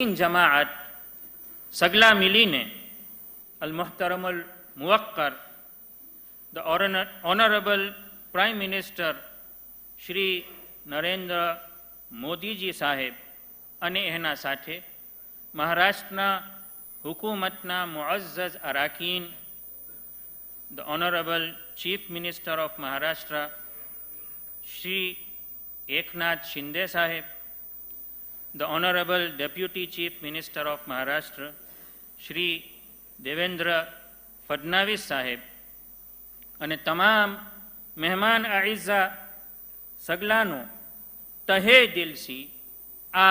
जमाअत सगला मिलीने अल मुहतरम अल मुवक्कर the honourable prime minister Shri Narendra Modiji साहेब अने एना साथे महाराष्ट्रना हुकूमतना मुअज़्ज़ज़ अराकीन the honourable chief minister of Maharashtra Shri Eknath Shinde साहेब, the Honorable Deputy Chief Minister of Maharashtra, Shri Devendra Fadnavis Saheb, અને તમામ મહેમાન આઈઝા સગલાનો તહે દિલથી આ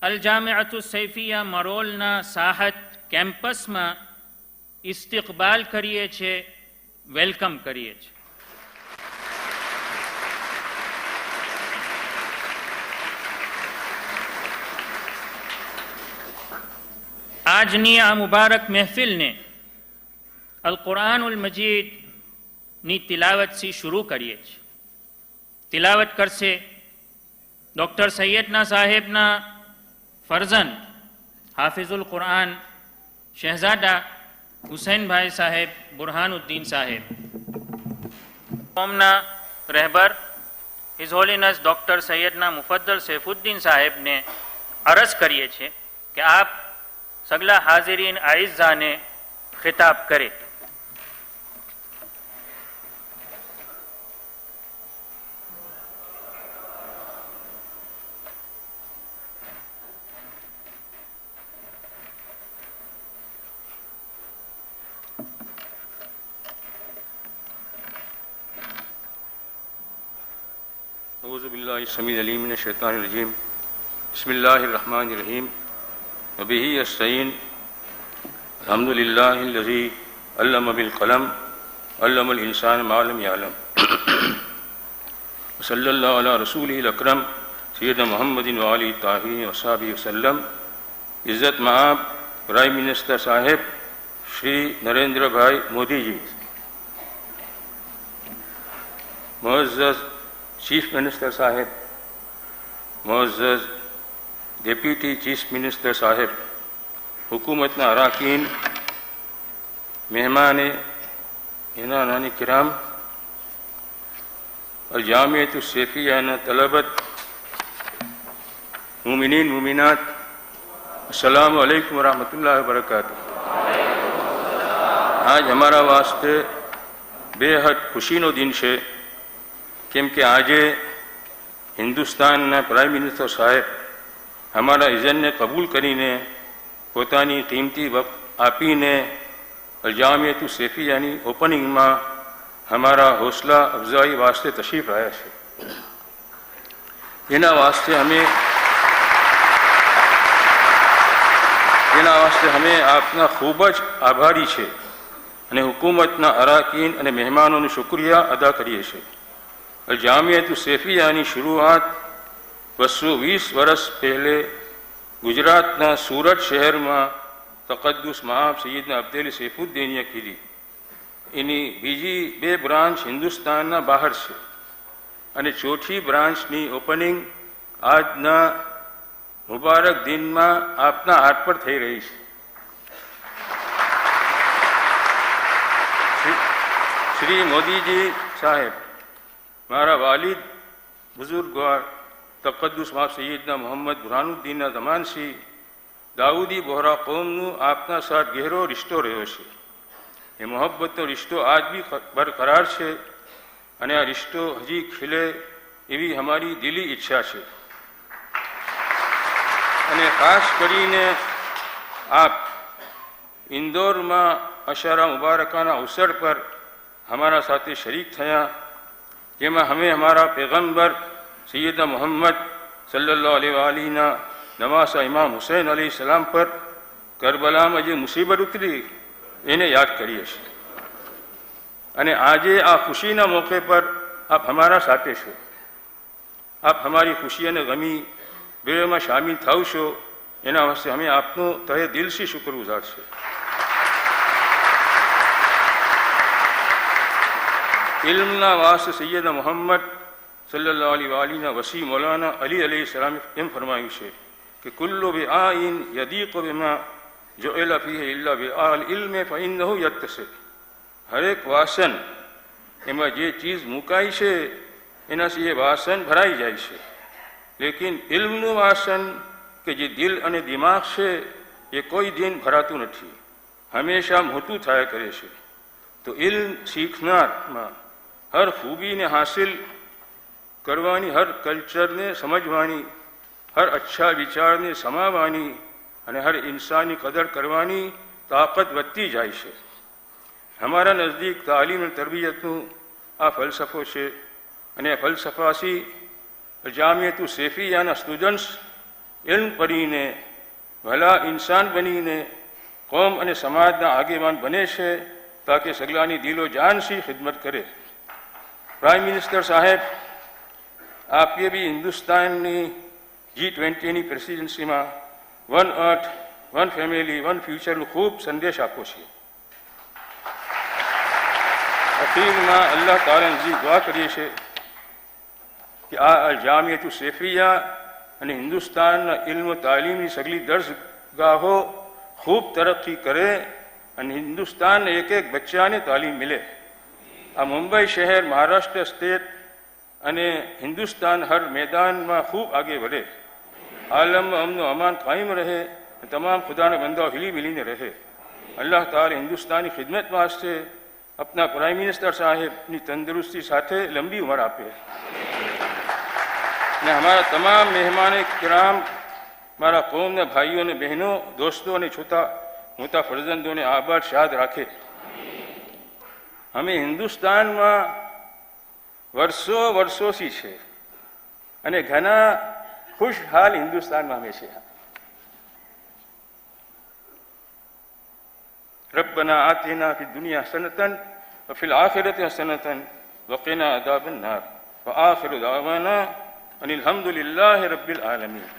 અલ-જામિઅતુ સૈફિયા મરોલના સાહત કેમ્પસમાં ઇસ્તિકબાલ કરીએ છીએ, વેલકમ કરીએ છીએ. આજની આ મુબારક મહેફિલને અલ કુરાનુલ મજીદની તિલાવતથી શરૂ કરીએ છીએ. તિલાવત કરશે ડૉક્ટર સૈયદના સાહેબના ફરઝંદ હાફિઝુલ કુરાન શહેઝાદા હુસૈનભાઈ સાહેબ બુરહાનુદ્દીન સાહેબ. કોમના રહેબર his holiness doctor Syedna Mufaddal Saifuddin સાહેબને અરજ કરીએ છીએ કે આપ सगला हाजिरीन आइज़ा ने खिताब करे. औज़ु बिल्लाहि समीअल अलीम मिनश शैतानिर रजीम. बिस्मिल्लाहिर रहमानिर रहीम. वबिही यस्तईन. अल्हम्दुलिल्लाहिल्लज़ी अल्लम बिल क़लम अल्लमल इंसान मा लम यअलम. सल्लल्लाहु अला रसूलिहिल अकरम सय्यदना मुहम्मदिन व आलिहि ताहिरीन व असहाबिहि वसल्लम. इज़्ज़त मआब प्राइम मिनिस्टर साहेब श्री नरेंद्र भाई मोदी जी, मुअज़्ज़ज़ चीफ मिनिस्टर साहेब, मुअज़्ज़ज़ डेप्यूटी चीफ मिनिस्टर साहेब, हुकूमतना अराकीन, मेहमान इनानानी किराम, अल जामिअतु सैफिया तलबत, मुमिनीन मुमिनात, अस्सलामु अलैकुम व रहमतुल्लाहि व बरकातुहू. आज हमारा वास्ते बेहद खुशीनो दिन है, केम के आजे हिंदुस्तान प्राइम मिनिस्टर साहेब हमारा इज़न ने कबूल करीने पोतानी कीमती वक्त आपीने अल-जामिअतु सैफियानी ओपनिंग में हमारा हौसला अफजाई वास्ते तशरीफ आया है. एना वास्ते हमें आपना खूब ज आभारी है અને હુકુમતના અરાકીન અને મહેમાનોનો શુક્રિયા અદા કરીએ છીએ. અલ-જામિઅતુ સૈફિયાની શરૂઆત 220 વર્ષ પહેલે ગુજરાતના સુરત શહેરમાં તકદ્દુસ મઆબ સૈયદના અબ્દેલી સૈફુદ્દીનીએ કીધી. એની બીજી બે બ્રાન્ચ હિન્દુસ્તાનના બહાર છે અને ચોથી બ્રાન્ચની ઓપનિંગ આજના મુબારક દિનમાં આપના હાથ પર થઈ રહી છે. श्री मोदी जी साहेब मारा वालिद बुजुर्गवार तकद्दुस मआब सैयदना मोहम्मद बुरहानुद्दीन जमान सी दाऊदी बोहरा कौमनु आपना साथ गहरो रिश्तो रह्यो छे. ये मोहब्बतनो रिश्तो आज भी बरकरार है અને આ रिश्तो हजी खिले एवी हमारी दिली इच्छा है. અને खास करीने आप इंदौर में अशारा मुबारकाना अवसर पर हमारा साथी शरीक थया, जेमा हमें हमारा पैगंबर सैयदना मोहम्मद सल्लल्लाहु अलैहि वालीना नवासा इमाम हुसैन अलैहिस्सलाम पर करबला में जो मुसीबत उतरी एने याद करिए छे. अने आजे आ खुशीना मौके पर आप हमारा साथे छो. आप हमारी खुशी अने गमी बे में शामिल थाव छो, एना वास्ते हमें आपनो तहे दिल से शुक्रगुजार छे. इल्मना वास्ते सैयदना मोहम्मद सल्लल्लाहु अलैहि वालीना वसी मौलाना अली अलैहिस्सलाम एम फरमायु छे कि कुल्लु बिआइन यदीक़ु बिमा जुइल फीहि इल्ला बिआल इल्म फइन्नहु यत्तसिल। हरेक वासन एमां जे चीज मुकाई छे एनाथी ए वासन भराई जाय छे, लेकिन इल्मनुं वासन के जे दिल अने दिमाग छे ए कोई दिन भरातुं नथी, हमेशा मोटुं थाया करे छे। तो इल्म सीखनारमां हर खूबी ने हासिल करवानी, हर कल्चर ने समझवानी, हर अच्छा विचार ने समावानी अने हर इंसानी कदर करवानी ताकत वधती जाय छे। हमारा नज़दीक तालीम और तरबियतनुं आ फलसफो छे अने फलसफासी जामियतु सेफियाना स्टूडंट्स इल्म पढ़ीने भला इंसान बनीने कौम अने समाजना आगेवान बने छे ताकि सगलानी दिलो जान सी खिदमत करे। प्राइम मिनिस्टर साहेब, आपे भी हिंदुस्तान G20 प्रेसिडेंसी में one earth one family one future खूब संदेश आपो छे। अखीर में अल्लाह ताला जी दुआ करिए छे कि आ जामियतु सेफिया अने हिंदुस्तान इल्म तालीमी सगली दर्जगाहो खूब तरक्की करे अने हिंदुस्तान एक एक बच्चा ने तालीम मिले। आ मुंबई शहर, महाराष्ट्र स्टेट अने हिंदुस्तान हर मैदान में खूब आगे बढ़े। आलम में अमन अमान कायम रहे, तमाम खुदा ने बंदा हिली मिली ने रहे। अल्लाह ताला हिंदुस्तानी खिदमत वास्ते अपना प्राइम मिनिस्टर साहेब की तंदुरुस्ती साथे लंबी उम्र आपे ने हमारा तमाम मेहमान किराम, मारा कौम ने भाईओं ने बहनों दोस्तों ने छोटा मोटा फर्जंदों ने आबाद शाद राखे। हमें हिंदुस्तान में वर्षों वर्षों सी छे अने घना खुशहाल हिंदुस्तान में हमें छे। रब्बना आतिना फि दुनिया हसनतन व फिल आखिरति हसनतन व क़िना अज़ाबन नार व आखिरु दावाना अनिल हम्दुलिल्लाहि रब्बिल आलमीन।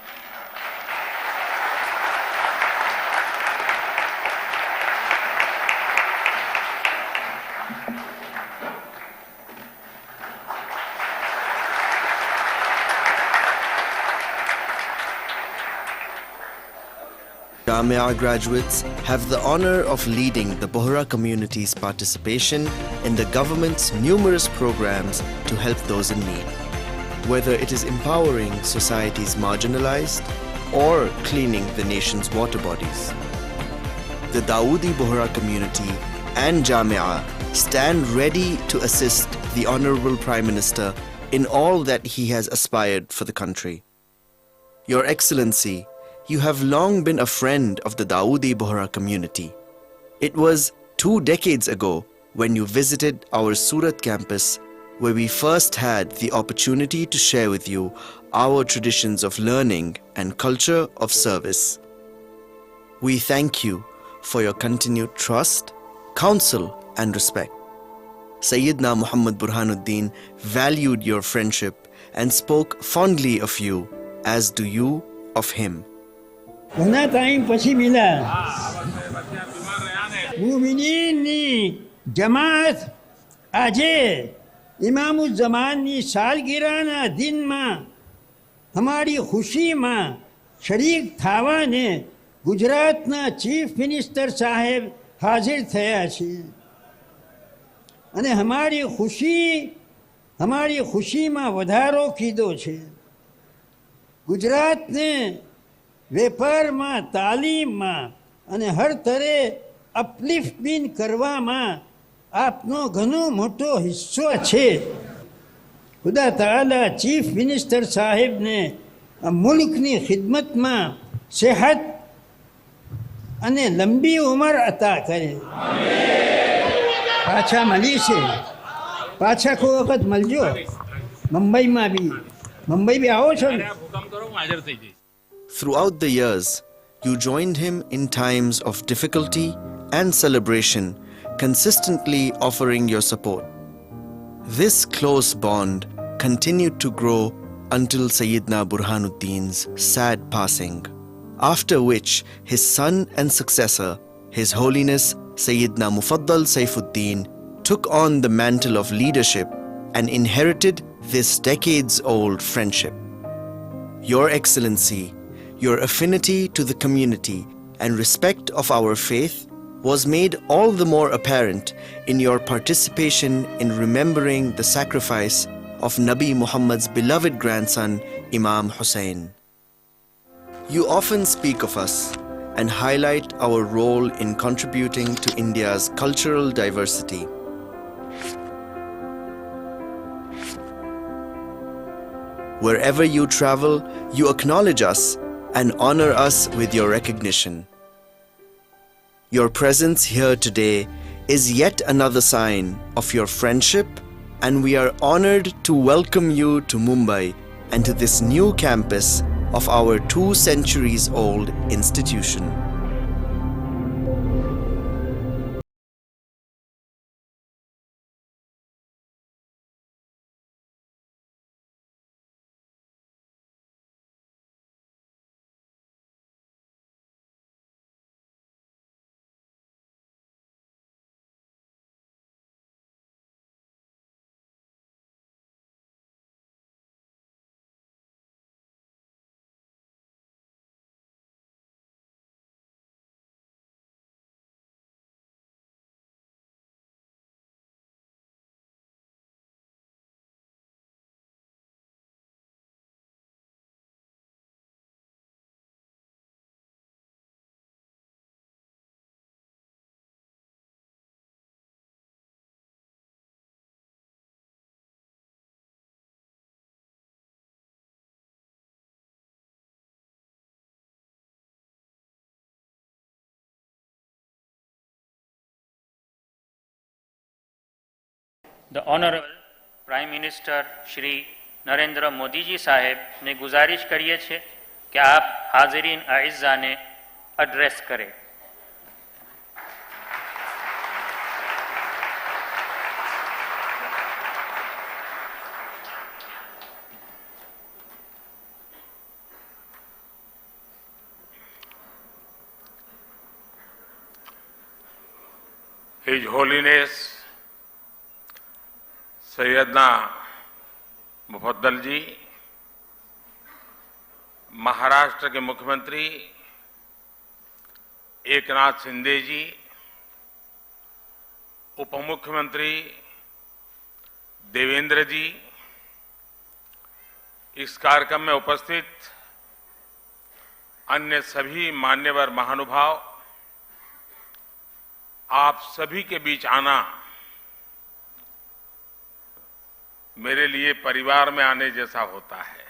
Jamia graduates have the honor of leading the Bohra community's participation in the government's numerous programs to help those in need. Whether it is empowering society's marginalized or cleaning the nation's water bodies. The Dawoodi Bohra community and Jamia stand ready to assist the Honorable Prime Minister in all that he has aspired for the country. Your Excellency, you have long been a friend of the Dawoodi Bohra community. It was 2 decades ago when you visited our Surat campus, where we first had the opportunity to share with you our traditions of learning and culture of service. We thank you for your continued trust, counsel and respect. Sayyidina Muhammad Burhanuddin valued your friendship and spoke fondly of you, as do you of him. ઘણા time પછી મિલા મુમિનીનની જમાત આજે ઇમામુઝ્ઝમાનની સાલગીરાના દિનમાં અમારી ખુશીમાં શરીક થવાને ગુજરાતના chief minister સાહેબ હાજર થયા છે અને અમારી ખુશીમાં વધારો કીધો છે। ગુજરાતને વેપારમાં, તાલીમમાં અને હર તરે અપલિફ્ટમેન્ટ કરવામાં આપનો ઘણો મોટો હિસ્સો છે। ખુદા તાલા ચીફ મિનિસ્ટર સાહેબને આ મુલ્કની ખિદમતમાં સેહત અને લંબી ઉંમર અતા કરે। પાછા મળી છે, પાછા કોઈ વખત મળજો। મુંબઈમાં બી આવો છો ને? Throughout the years, you joined him in times of difficulty and celebration, consistently offering your support. This close bond continued to grow until Sayyidina Burhanuddin's sad passing, after which his son and successor, His Holiness Sayyidina Mufaddal Saifuddin, took on the mantle of leadership and inherited this decades-old friendship. Your Excellency, your affinity to the community and respect of our faith was made all the more apparent in your participation in remembering the sacrifice of Nabi Muhammad's beloved grandson, Imam Hussain. You often speak of us and highlight our role in contributing to India's cultural diversity. Wherever you travel, you acknowledge us and honor us with your recognition. Your presence here today is yet another sign of your friendship, and we are honored to welcome you to Mumbai and to this new campus of our 2 centuries-old institution. The Honorable Prime Minister Shri Narendra Modi ji साहेब ने गुजारिश करिए छे कि आप हाजिरीन आइज़ा ने address करें. His Holiness Syedna Mufaddal जी, महाराष्ट्र के मुख्यमंत्री एकनाथ शिंदे जी, उप मुख्यमंत्री देवेंद्र जी, इस कार्यक्रम में उपस्थित अन्य सभी मान्यवर महानुभाव, आप सभी के बीच आना मेरे लिए परिवार में आने जैसा होता है.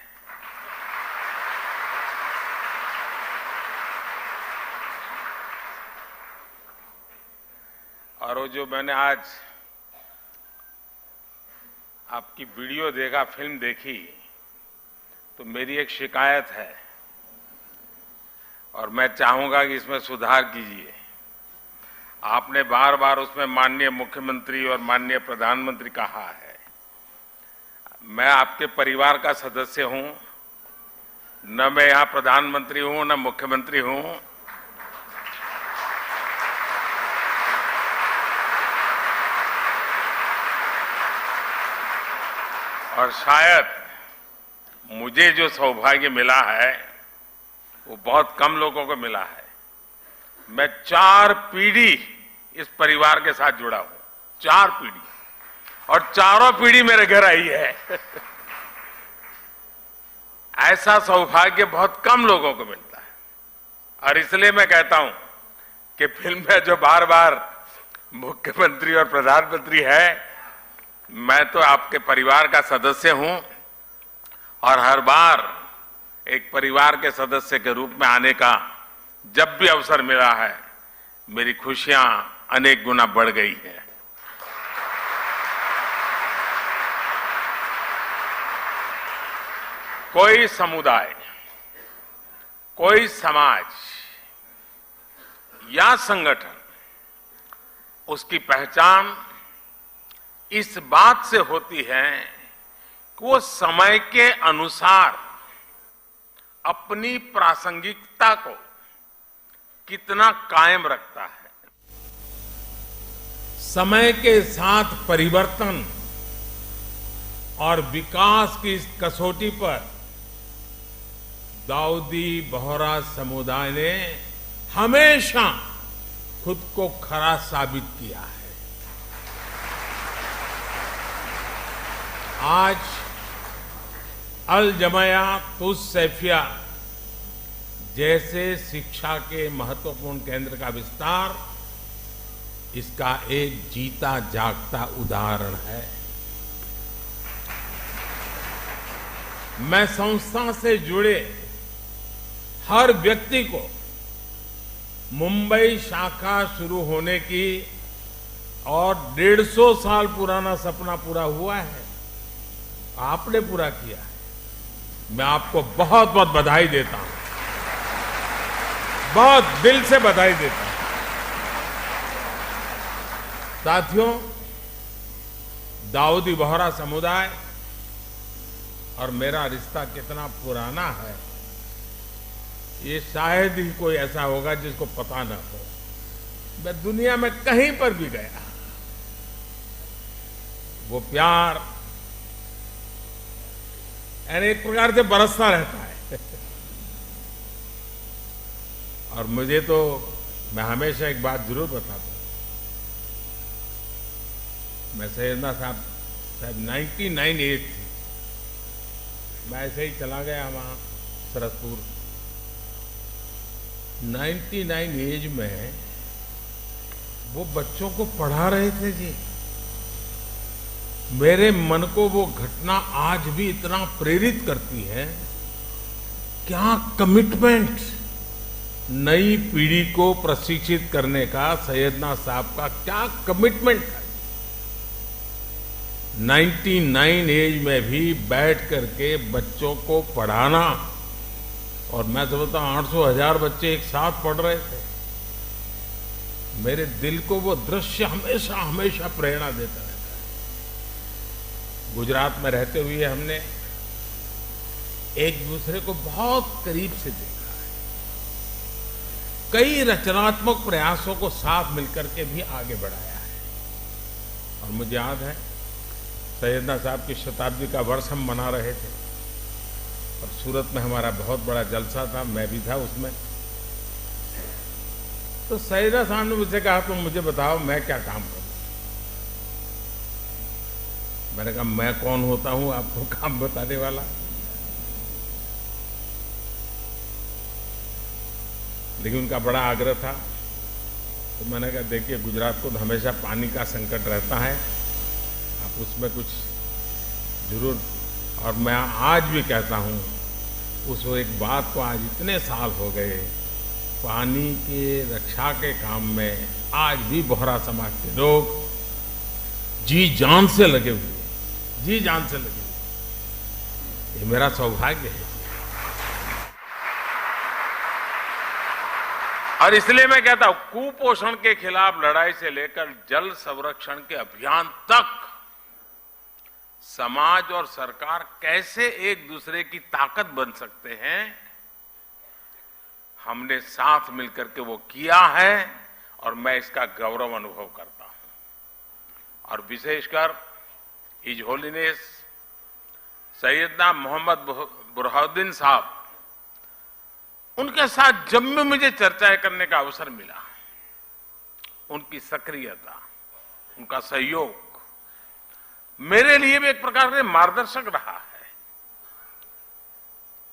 और वो जो मैंने आज आपकी वीडियो देखा, फिल्म देखी, तो मेरी एक शिकायत है और मैं चाहूंगा कि इसमें सुधार कीजिए. आपने बार बार उसमें माननीय मुख्यमंत्री और माननीय प्रधानमंत्री कहा है. मैं आपके परिवार का सदस्य हूं, न मैं यहां प्रधानमंत्री हूं न मुख्यमंत्री हूं. और शायद मुझे जो सौभाग्य मिला है वो बहुत कम लोगों को मिला है. मैं 4 पीढ़ी इस परिवार के साथ जुड़ा हूं, 4 पीढ़ी, और चारों पीढ़ी मेरे घर आई है. ऐसा सौभाग्य बहुत कम लोगों को मिलता है. और इसलिए मैं कहता हूं कि फिल्म में जो बार बार मुख्यमंत्री और प्रधानमंत्री है, मैं तो आपके परिवार का सदस्य हूं और हर बार एक परिवार के सदस्य के रूप में आने का जब भी अवसर मिला है, मेरी खुशियां अनेक गुना बढ़ गई है. कोई समुदाय, कोई समाज या संगठन, उसकी पहचान इस बात से होती है कि वो समय के अनुसार अपनी प्रासंगिकता को कितना कायम रखता है. समय के साथ परिवर्तन और विकास की इस कसौटी पर दाऊदी बोहरा समुदाय ने हमेशा खुद को खरा साबित किया है। आज अल जमाया तुस सैफिया जैसे शिक्षा के महत्वपूर्ण केंद्र का विस्तार इसका एक जीता जागता उदाहरण है। मैं संस्था से जुड़े हर व्यक्ति को मुंबई शाखा शुरू होने की और 150 साल पुराना सपना पूरा हुआ है, आपने पूरा किया है, मैं आपको बहुत बहुत बधाई देता हूं, बहुत दिल से बधाई देता हूं। साथियों, दाऊदी बोहरा समुदाय और मेरा रिश्ता कितना पुराना है ये शायद ही कोई ऐसा होगा जिसको पता ना हो। मैं दुनिया में कहीं पर भी गया, वो प्यार यानी एक प्रकार से बरसता रहता है। और मुझे तो मैं हमेशा एक बात जरूर बताता हूं, मैं सैयदना साहब 99 एज थी, मैं ऐसे ही चला गया वहां सरसपुर। 99 एज में वो बच्चों को पढ़ा रहे थे जी। मेरे मन को वो घटना आज भी इतना प्रेरित करती है। क्या कमिटमेंट, नई पीढ़ी को प्रशिक्षित करने का सैयदना साहब का क्या कमिटमेंट है। 99 एज में भी बैठ करके बच्चों को पढ़ाना, और मैं समझता हूं 800,000 बच्चे एक साथ पढ़ रहे थे। मेरे दिल को वो दृश्य हमेशा हमेशा प्रेरणा देता रहता है। गुजरात में रहते हुए हमने एक दूसरे को बहुत करीब से देखा है, कई रचनात्मक प्रयासों को साथ मिलकर के भी आगे बढ़ाया है। और मुझे याद है सैयदना साहब की शताब्दी का वर्ष हम मना रहे थे और सूरत में हमारा बहुत बड़ा जलसा था, मैं भी था उसमें। तो सैयदना साहब ने मुझसे कहा तुम मुझे बताओ मैं क्या काम करूं। मैंने कहा मैं कौन होता हूं आपको काम बताने वाला। लेकिन उनका बड़ा आग्रह था, तो मैंने कहा देखिए गुजरात को तो हमेशा पानी का संकट रहता है, आप उसमें कुछ जरूर। और मैं आज भी कहता हूं उस एक बात को, आज इतने साल हो गए, पानी के रक्षा के काम में आज भी बोहरा समाज के लोग जी जान से लगे हुए, जी जान से लगे हुए। ये मेरा सौभाग्य है। और इसलिए मैं कहता हूं कुपोषण के खिलाफ लड़ाई से लेकर जल संरक्षण के अभियान तक समाज और सरकार कैसे एक दूसरे की ताकत बन सकते हैं, हमने साथ मिलकर के वो किया है और मैं इसका गौरव अनुभव करता हूं। और विशेषकर हिज होलीनेस सैयदना मोहम्मद बुरहानुद्दीन साहब, उनके साथ जब भी मुझे चर्चाएं करने का अवसर मिला, उनकी सक्रियता, उनका सहयोग मेरे लिए भी एक प्रकार से मार्गदर्शक रहा है।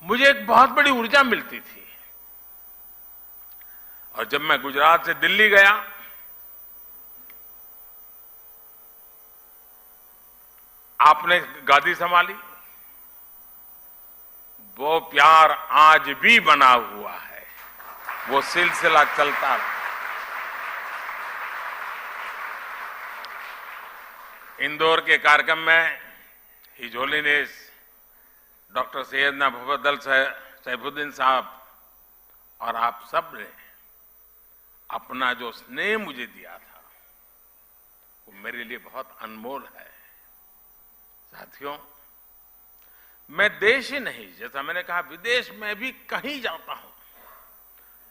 मुझे एक बहुत बड़ी ऊर्जा मिलती थी। और जब मैं गुजरात से दिल्ली गया, आपने गादी संभाली, वो प्यार आज भी बना हुआ है, वो सिलसिला चलता रहा। इंदौर के कार्यक्रम में his holiness doctor Syedna Mufaddal Saifuddin साहब और आप सब ने अपना जो स्नेह मुझे दिया था, वो मेरे लिए बहुत अनमोल है। साथियों, मैं देश ही नहीं, जैसा मैंने कहा विदेश में भी कहीं जाता हूं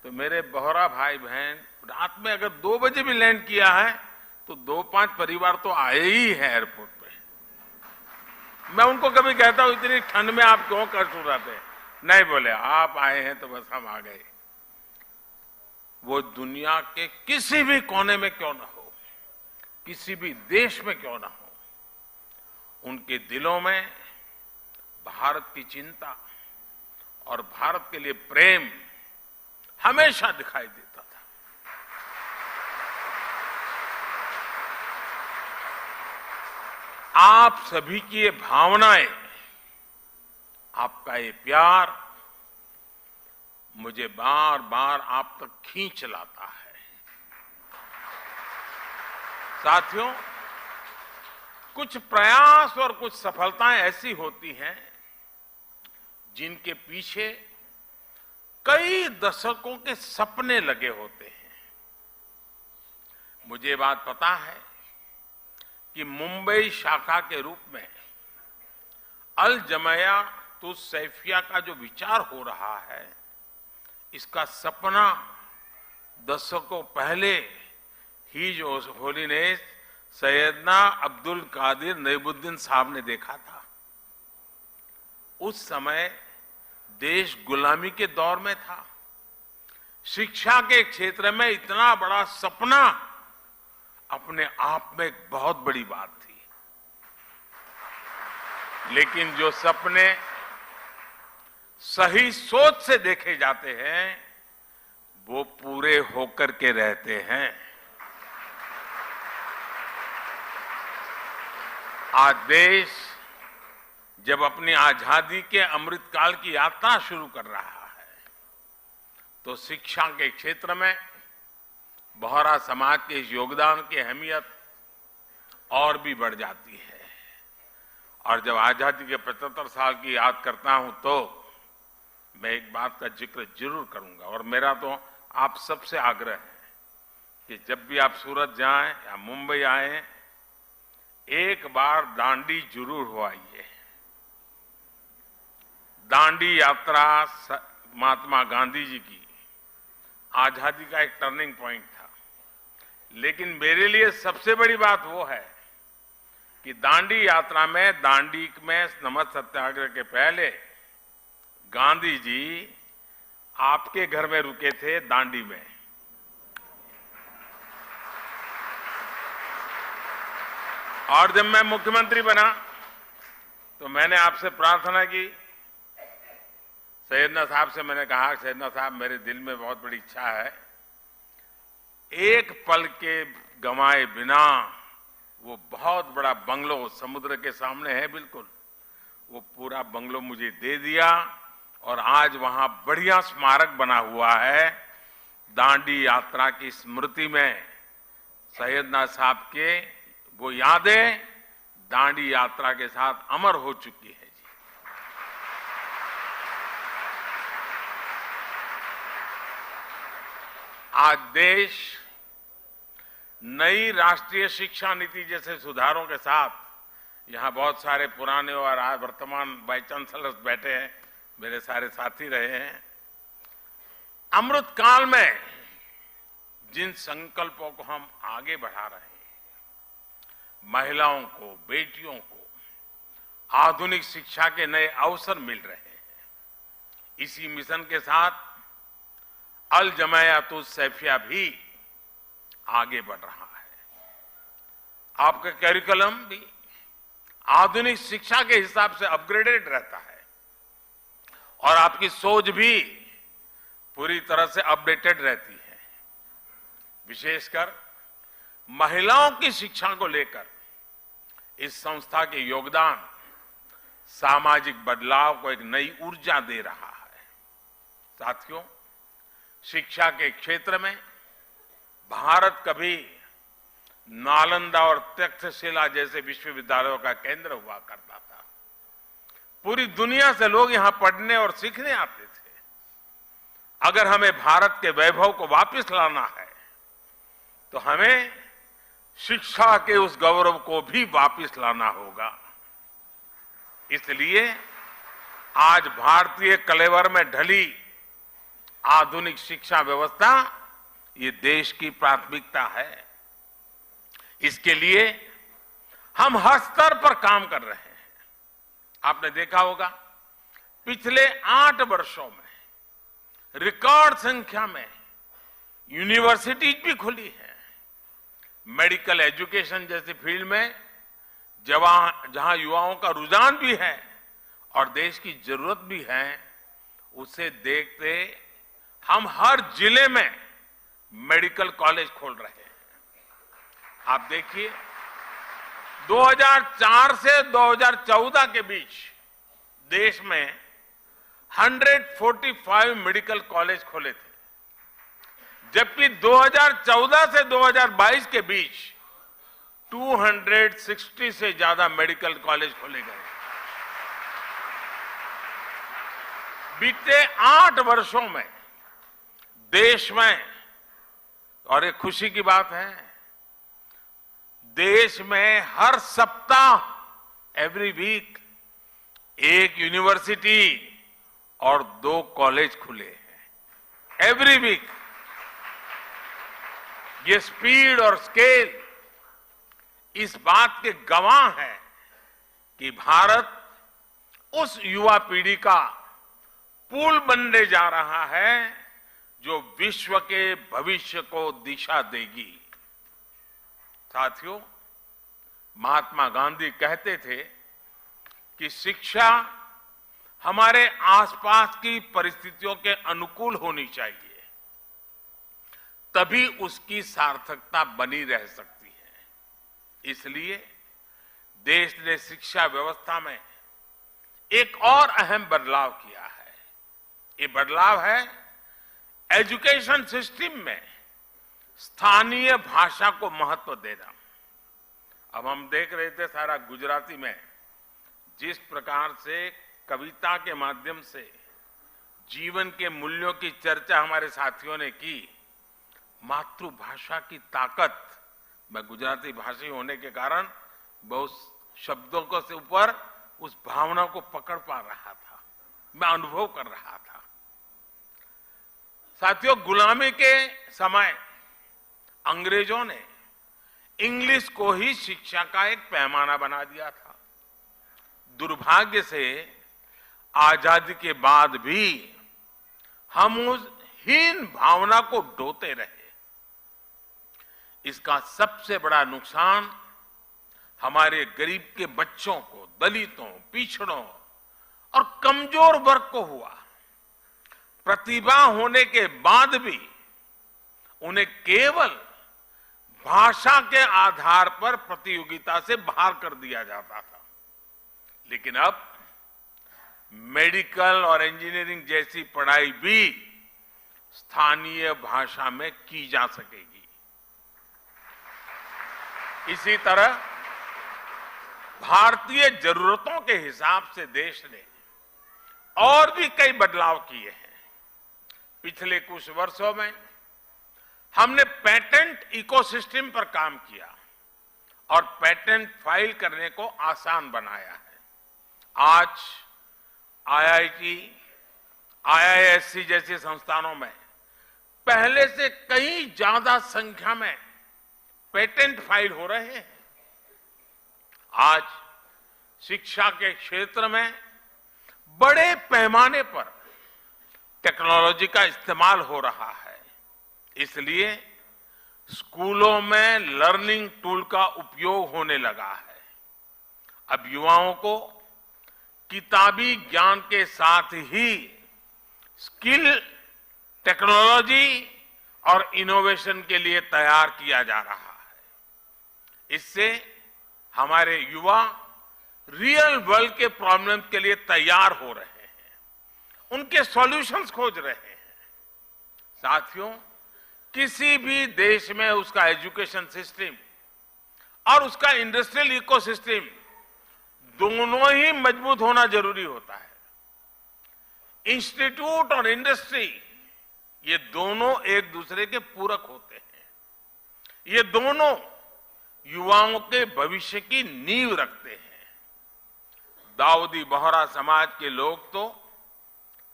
तो मेरे बोहरा भाई बहन रात में अगर 2 बजे भी लैंड किया है तो 2-5 परिवार तो आए ही है एयरपोर्ट पे। मैं उनको कभी कहता हूं इतनी ठंड में आप क्यों कष्ट उठाते हैं, नहीं बोले आप आए हैं तो बस हम आ गए। वो दुनिया के किसी भी कोने में क्यों ना हो, किसी भी देश में क्यों ना हो, उनके दिलों में भारत की चिंता और भारत के लिए प्रेम हमेशा दिखाई देता था। आप सभी की ये भावनाएं, आपका ये प्यार मुझे बार बार आप तक खींच लाता है। साथियों, कुछ प्रयास और कुछ सफलताएं ऐसी होती हैं जिनके पीछे कई दशकों के सपने लगे होते हैं। मुझे बात पता है कि मुंबई शाखा के रूप में अल जमाया तो सैफिया का जो विचार हो रहा है, इसका सपना दशकों पहले हिज होलीनेस सैयदना अब्दुल कादिर नईमुद्दीन साहब ने देखा था। उस समय देश गुलामी के दौर में था। शिक्षा के क्षेत्र में इतना बड़ा सपना अपने आप में एक बहुत बड़ी बात थी। लेकिन जो सपने सही सोच से देखे जाते हैं वो पूरे होकर के रहते हैं। आज देश जब अपनी आजादी के अमृतकाल की यात्रा शुरू कर रहा है तो शिक्षा के क्षेत्र में बोहरा समाज के इस योगदान की अहमियत और भी बढ़ जाती है। और जब आजादी के 75 साल की याद करता हूं तो मैं एक बात का जिक्र जरूर करूंगा, और मेरा तो आप सबसे आग्रह है कि जब भी आप सूरत जाएं या मुंबई आएं, एक बार दांडी जरूर हो आइए। दांडी यात्रा महात्मा गांधी जी की आजादी का एक टर्निंग पॉइंट था। लेकिन मेरे लिए सबसे बड़ी बात वो है कि दांडी यात्रा में, दांडी में नमक सत्याग्रह के पहले गांधी जी आपके घर में रुके थे दांडी में। और जब मैं मुख्यमंत्री बना तो मैंने आपसे प्रार्थना की, सैयदना साहब से मैंने कहा, सैयदना साहब मेरे दिल में बहुत बड़ी इच्छा है, एक पल के गंवाए बिना वो बहुत बड़ा बंगलो समुद्र के सामने है बिल्कुल, वो पूरा बंगलो मुझे दे दिया और आज वहां बढ़िया स्मारक बना हुआ है। दांडी यात्रा की स्मृति में सैयदना साहब के वो यादें दांडी यात्रा के साथ अमर हो चुकी है जी। आज देश नई राष्ट्रीय शिक्षा नीति जैसे सुधारों के साथ, यहां बहुत सारे पुराने और वर्तमान वाइस चांसलर्स बैठे हैं, मेरे सारे साथी रहे हैं, अमृत काल में जिन संकल्पों को हम आगे बढ़ा रहे हैं, महिलाओं को, बेटियों को आधुनिक शिक्षा के नए अवसर मिल रहे हैं। इसी मिशन के साथ अल जमायातुस सैफिया भी आगे बढ़ रहा है। आपका करिकुलम भी आधुनिक शिक्षा के हिसाब से अपग्रेडेड रहता है और आपकी सोच भी पूरी तरह से अपडेटेड रहती है। विशेषकर महिलाओं की शिक्षा को लेकर इस संस्था के योगदान सामाजिक बदलाव को एक नई ऊर्जा दे रहा है। साथियों, शिक्षा के क्षेत्र में भारत कभी नालंदा और तक्षशिला जैसे विश्वविद्यालयों का केंद्र हुआ करता था। पूरी दुनिया से लोग यहां पढ़ने और सीखने आते थे। अगर हमें भारत के वैभव को वापस लाना है तो हमें शिक्षा के उस गौरव को भी वापस लाना होगा। इसलिए आज भारतीय कलेवर में ढली आधुनिक शिक्षा व्यवस्था ये देश की प्राथमिकता है। इसके लिए हम हर स्तर पर काम कर रहे हैं। आपने देखा होगा पिछले 8 वर्षों में रिकॉर्ड संख्या में यूनिवर्सिटीज भी खुली है। मेडिकल एजुकेशन जैसी फील्ड में जहां युवाओं का रुझान भी है और देश की जरूरत भी है, उसे देखते हम हर जिले में मेडिकल कॉलेज खोल रहे हैं। आप देखिए, 2004 से 2014 के बीच देश में 145 मेडिकल कॉलेज खोले थे, जबकि 2014 से 2022 के बीच 260 से ज्यादा मेडिकल कॉलेज खोले गए। बीते 8 वर्षों में देश में, और एक खुशी की बात है, देश में हर सप्ताह एवरी वीक एक यूनिवर्सिटी और 2 कॉलेज खुले हैं। Every week. ये स्पीड और स्केल इस बात के गवाह है कि भारत उस युवा पीढ़ी का पुल बनने जा रहा है जो विश्व के भविष्य को दिशा देगी। साथियों, महात्मा गांधी कहते थे कि शिक्षा हमारे आसपास की परिस्थितियों के अनुकूल होनी चाहिए, तभी उसकी सार्थकता बनी रह सकती है। इसलिए देश ने शिक्षा व्यवस्था में एक और अहम बदलाव किया है। ये बदलाव है एजुकेशन सिस्टम में स्थानीय भाषा को महत्व देना। अब हम देख रहे थे सारा गुजराती में जिस प्रकार से कविता के माध्यम से जीवन के मूल्यों की चर्चा हमारे साथियों ने की। मातृभाषा की ताकत, मैं गुजराती भाषी होने के कारण बहुत शब्दों को से ऊपर उस भावना को पकड़ पा रहा था, मैं अनुभव कर रहा था। साथियों, गुलामी के समय अंग्रेजों ने इंग्लिश को ही शिक्षा का एक पैमाना बना दिया था। दुर्भाग्य से आजादी के बाद भी हम उस हीन भावना को ढोते रहे। इसका सबसे बड़ा नुकसान हमारे गरीब के बच्चों को, दलितों, पिछड़ों और कमजोर वर्ग को हुआ। प्रतिभा होने के बाद भी उन्हें केवल भाषा के आधार पर प्रतियोगिता से बाहर कर दिया जाता था। लेकिन अब मेडिकल और इंजीनियरिंग जैसी पढ़ाई भी स्थानीय भाषा में की जा सकेगी। इसी तरह भारतीय जरूरतों के हिसाब से देश ने और भी कई बदलाव किए हैं। पिछले कुछ वर्षों में हमने पेटेंट इकोसिस्टम पर काम किया और पेटेंट फाइल करने को आसान बनाया है। आज आईआईटी, आईआईएससी जैसे संस्थानों में पहले से कई ज्यादा संख्या में पेटेंट फाइल हो रहे हैं। आज शिक्षा के क्षेत्र में बड़े पैमाने पर टेक्नोलॉजी का इस्तेमाल हो रहा है। इसलिए स्कूलों में लर्निंग टूल का उपयोग होने लगा है। अब युवाओं को किताबी ज्ञान के साथ ही स्किल, टेक्नोलॉजी और इनोवेशन के लिए तैयार किया जा रहा है। इससे हमारे युवा रियल वर्ल्ड के प्रॉब्लम के लिए तैयार हो रहे हैं, उनके सॉल्यूशंस खोज रहे हैं। साथियों, किसी भी देश में उसका एजुकेशन सिस्टम और उसका इंडस्ट्रियल इकोसिस्टम दोनों ही मजबूत होना जरूरी होता है। इंस्टीट्यूट और इंडस्ट्री, ये दोनों एक दूसरे के पूरक होते हैं। ये दोनों युवाओं के भविष्य की नींव रखते हैं। दाऊदी बोहरा समाज के लोग तो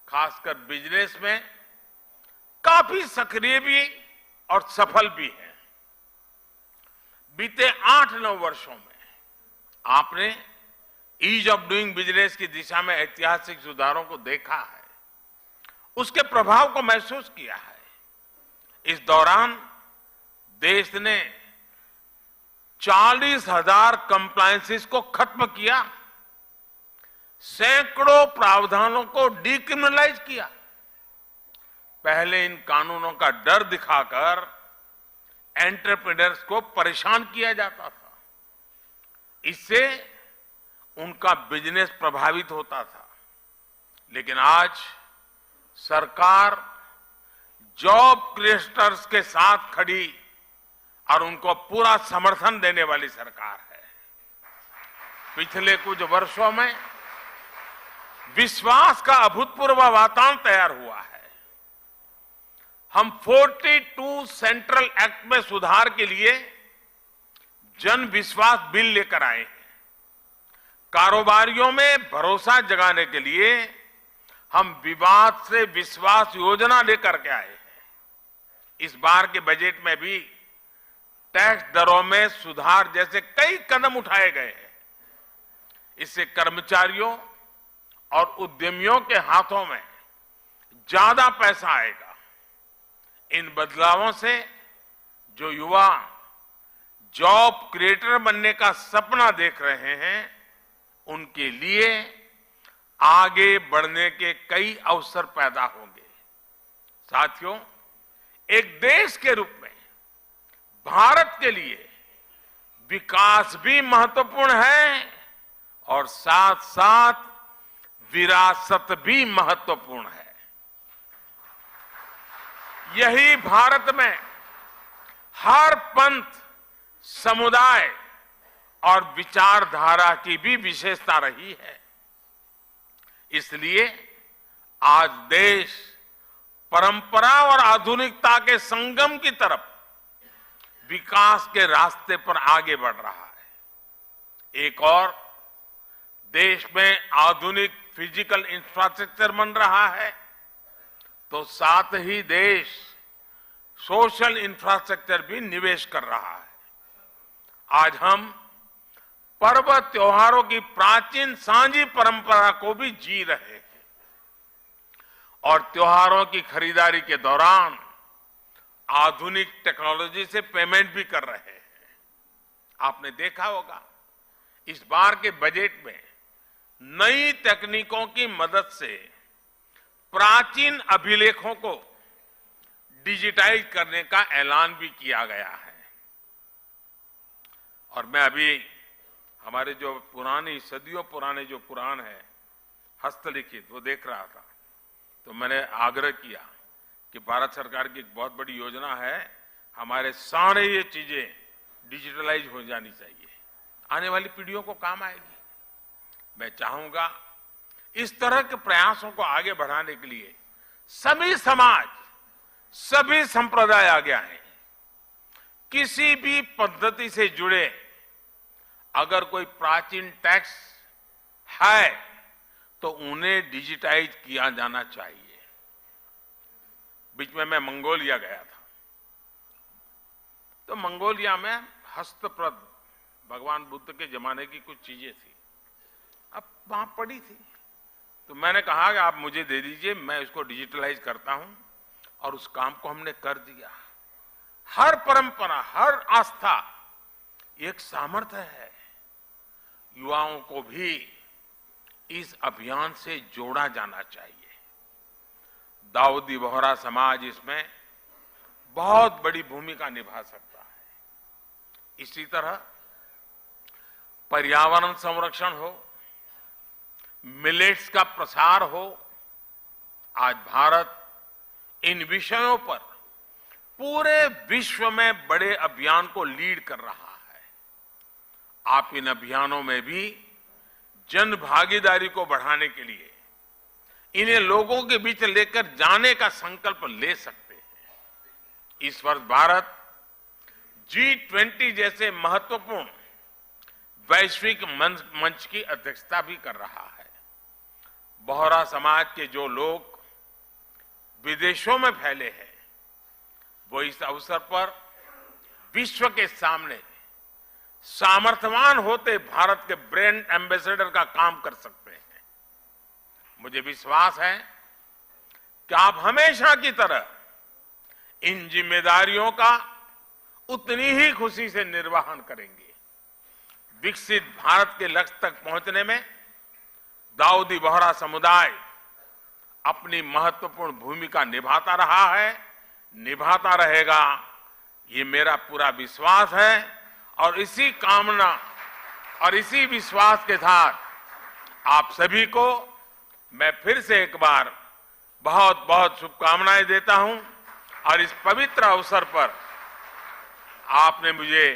खासकर बिजनेस में काफी सक्रिय भी और सफल भी हैं। बीते 8-9 वर्षों में आपने ईज ऑफ डूइंग बिजनेस की दिशा में ऐतिहासिक सुधारों को देखा है, उसके प्रभाव को महसूस किया है। इस दौरान देश ने 40,000 कंप्लायंसेस को खत्म किया, सैकड़ों प्रावधानों को डिक्रिमिनलाइज किया। पहले इन कानूनों का डर दिखाकर एंटरप्रेन्योर्स को परेशान किया जाता था, इससे उनका बिजनेस प्रभावित होता था। लेकिन आज सरकार जॉब क्रिएटर्स के साथ खड़ी और उनको पूरा समर्थन देने वाली सरकार है। पिछले कुछ वर्षों में विश्वास का अभूतपूर्व वातावरण तैयार हुआ है। हम 42 सेंट्रल एक्ट में सुधार के लिए जन विश्वास बिल लेकर आए हैं। कारोबारियों में भरोसा जगाने के लिए हम विवाद से विश्वास योजना लेकर के आए हैं। इस बार के बजट में भी टैक्स दरों में सुधार जैसे कई कदम उठाए गए हैं। इससे कर्मचारियों और उद्यमियों के हाथों में ज्यादा पैसा आएगा। इन बदलावों से जो युवा जॉब क्रिएटर बनने का सपना देख रहे हैं, उनके लिए आगे बढ़ने के कई अवसर पैदा होंगे। साथियों, एक देश के रूप में भारत के लिए विकास भी महत्वपूर्ण है और साथ साथ विरासत भी महत्वपूर्ण है। यही भारत में हर पंथ, समुदाय और विचारधारा की भी विशेषता रही है। इसलिए आज देश परंपरा और आधुनिकता के संगम की तरफ विकास के रास्ते पर आगे बढ़ रहा है। एक और देश में आधुनिक फिजिकल इंफ्रास्ट्रक्चर बन रहा है, तो साथ ही देश सोशल इंफ्रास्ट्रक्चर भी निवेश कर रहा है। आज हम पर्व त्योहारों की प्राचीन सांझी परंपरा को भी जी रहे हैं और त्योहारों की खरीदारी के दौरान आधुनिक टेक्नोलॉजी से पेमेंट भी कर रहे हैं। आपने देखा होगा, इस बार के बजट में नई तकनीकों की मदद से प्राचीन अभिलेखों को डिजिटाइज करने का ऐलान भी किया गया है। और मैं अभी हमारे जो पुरानी सदियों पुराने जो पुराण है हस्तलिखित, वो देख रहा था, तो मैंने आग्रह किया कि भारत सरकार की एक बहुत बड़ी योजना है, हमारे सारे ये चीजें डिजिटलाइज हो जानी चाहिए, आने वाली पीढ़ियों को काम आएगी। मैं चाहूंगा इस तरह के प्रयासों को आगे बढ़ाने के लिए सभी समाज, सभी संप्रदाय आगे आए। किसी भी पद्धति से जुड़े अगर कोई प्राचीन टैक्स है तो उन्हें डिजिटाइज किया जाना चाहिए। बीच में मैं मंगोलिया गया था, तो मंगोलिया में हस्तप्रत भगवान बुद्ध के जमाने की कुछ चीजें थी, अब वहां पड़ी थी, तो मैंने कहा कि आप मुझे दे दीजिए, मैं इसको डिजिटलाइज करता हूं, और उस काम को हमने कर दिया। हर परंपरा, हर आस्था एक सामर्थ्य है। युवाओं को भी इस अभियान से जोड़ा जाना चाहिए। दाऊदी बोहरा समाज इसमें बहुत बड़ी भूमिका निभा सकता है। इसी तरह पर्यावरण संरक्षण हो, मिलेट्स का प्रसार हो, आज भारत इन विषयों पर पूरे विश्व में बड़े अभियान को लीड कर रहा है। आप इन अभियानों में भी जन भागीदारी को बढ़ाने के लिए इन्हें लोगों के बीच लेकर जाने का संकल्प ले सकते हैं। इस वर्ष भारत G20 जैसे महत्वपूर्ण वैश्विक मंच की अध्यक्षता भी कर रहा है। बोहरा समाज के जो लोग विदेशों में फैले हैं, वो इस अवसर पर विश्व के सामने सामर्थ्यवान होते भारत के ब्रांड एम्बेसडर का काम कर सकते हैं। मुझे विश्वास है कि आप हमेशा की तरह इन जिम्मेदारियों का उतनी ही खुशी से निर्वहन करेंगे। विकसित भारत के लक्ष्य तक पहुंचने में दाऊदी बोहरा समुदाय अपनी महत्वपूर्ण भूमिका निभाता रहा है, निभाता रहेगा, ये मेरा पूरा विश्वास है। और इसी कामना और इसी विश्वास के साथ आप सभी को मैं फिर से एक बार बहुत बहुत शुभकामनाएं देता हूं। और इस पवित्र अवसर पर आपने मुझे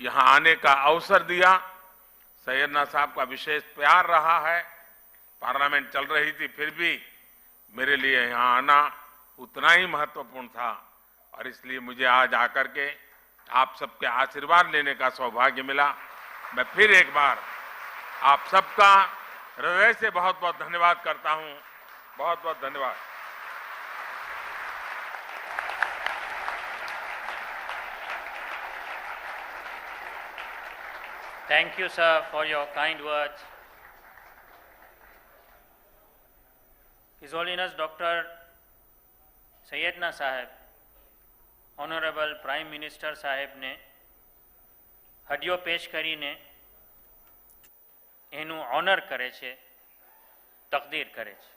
यहां आने का अवसर दिया। सैयदना साहब का विशेष प्यार रहा है। पार्लियामेंट चल रही थी, फिर भी मेरे लिए यहां आना उतना ही महत्वपूर्ण था। और इसलिए मुझे आज आकर के आप सबके आशीर्वाद लेने का सौभाग्य मिला। मैं फिर एक बार आप सबका हृदय से बहुत बहुत धन्यवाद करता हूं। बहुत बहुत धन्यवाद। Thank you, sir, for your kind words. His Holiness Dr. Sayyedna Sahib, Honorable Prime Minister સાહેબ ને હડિયો પેશ કરીને એનું ઓનર કરે છે, તકદીર કરે છે.